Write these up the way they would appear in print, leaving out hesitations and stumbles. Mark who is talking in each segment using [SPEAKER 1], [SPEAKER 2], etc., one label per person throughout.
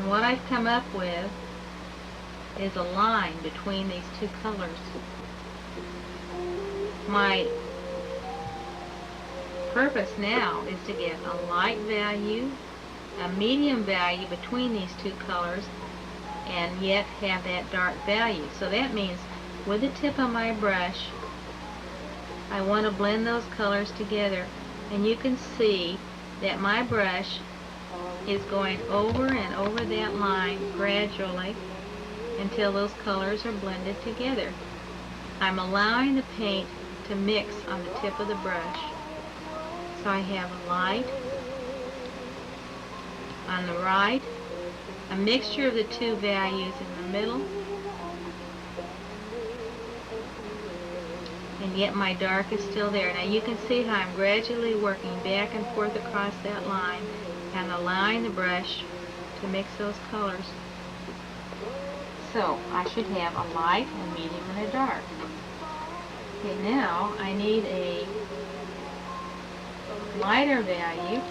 [SPEAKER 1] And what I've come up with is a line between these two colors. My purpose now is to get a light value, a medium value between these two colors, and yet have that dark value. So that means with the tip of my brush, I want to blend those colors together, and you can see that my brush is going over and over that line gradually until those colors are blended together. I'm allowing the paint to mix on the tip of the brush. So I have a light on the right, a mixture of the two values in the middle, and yet my dark is still there. Now you can see how I'm gradually working back and forth across that line and allowing the brush to mix those colors. So I should have a light, a medium, and a dark. Okay, now I need a lighter value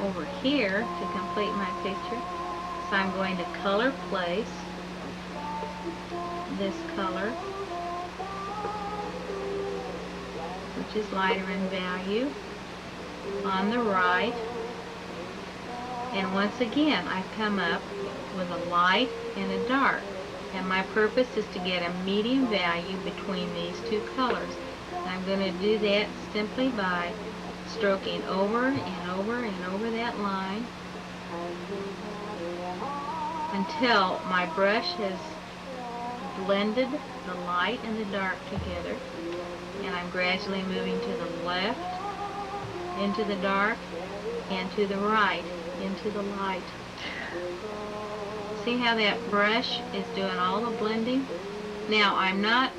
[SPEAKER 1] over here to complete my picture. So I'm going to color place this color, which is lighter in value, on the right. And once again, I've come up with a light and a dark. And my purpose is to get a medium value between these two colors. And I'm going to do that simply by stroking over and over and over that line until my brush has blended the light and the dark together. And I'm gradually moving to the left into the dark and to the right into the light. See how that brush is doing all the blending? Now I'm not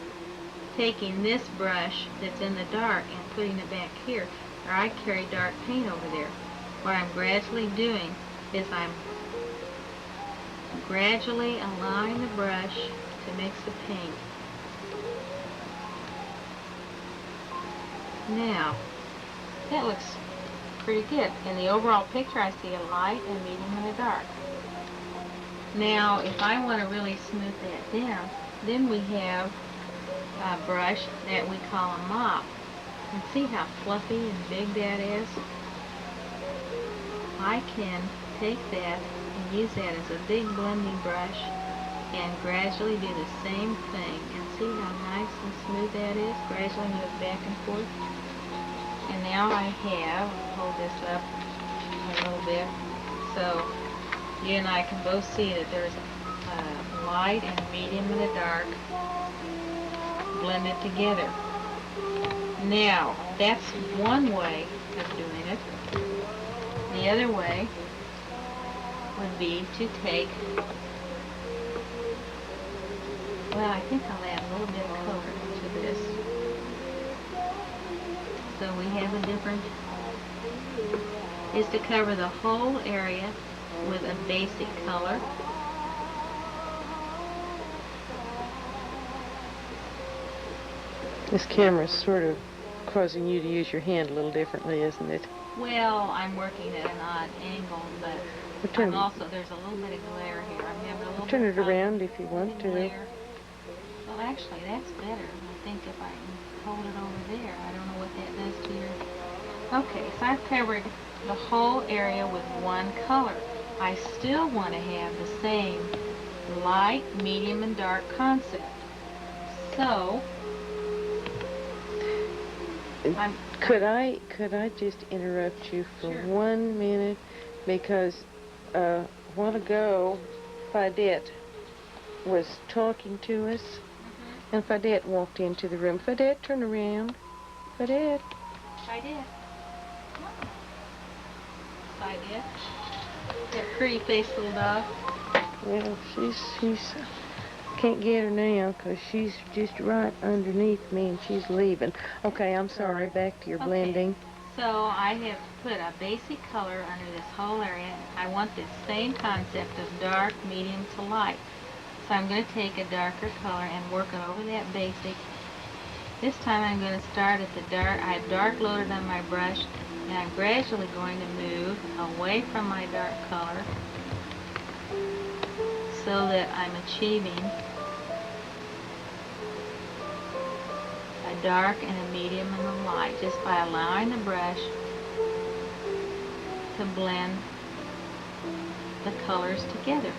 [SPEAKER 1] taking this brush that's in the dark and putting it back here, or I carry dark paint over there. What I'm gradually doing is I'm gradually allowing the brush to mix the paint. Now, that looks pretty good. In the overall picture, I see a light, a medium, and a dark. Now, if I want to really smooth that down, then we have a brush that we call a mop. And see how fluffy and big that is? I can take that and use that as a big blending brush and gradually do the same thing. And see how nice and smooth that is? Gradually move back and forth. And now I have, hold this up a little bit, so you and I can both see that there's a light and a medium and a dark blended together. Now, that's one way of doing it. The other way would be to take, well, I think I'll add a little bit of color to this. So we have a different, is to cover the whole area with a basic color.
[SPEAKER 2] This camera's sort of causing you to use your hand a little differently, isn't it?
[SPEAKER 1] Well, I'm working at an odd angle, but I'm also, there's a little bit of glare here. I'm having a little
[SPEAKER 2] turn
[SPEAKER 1] bit
[SPEAKER 2] it around if you want to.
[SPEAKER 1] Glare. Well, actually, that's better. I think if I can hold it over there, I don't know what that does to your... Okay, so I've covered the whole area with one color. I still want to have the same light, medium, and dark concept. So,
[SPEAKER 2] Could I just interrupt you for
[SPEAKER 1] Sure.
[SPEAKER 2] 1 minute? Because a while ago, Fidette was talking to us, and Fidette walked into the room. Fidette, turn around. Fidette.
[SPEAKER 1] Fidette. Fidette. That pretty face little dog.
[SPEAKER 2] Well, she's can't get her now because she's just right underneath me and she's leaving. Okay, I'm sorry. Back to your blending.
[SPEAKER 1] So I have put a basic color under this whole area. I want this same concept of dark, medium to light. So I'm going to take a darker color and work it over that basic This time I'm going to start at the dark. I have dark loaded on my brush, and I'm gradually going to move away from my dark color so that I'm achieving a dark and a medium and a light just by allowing the brush to blend the colors together.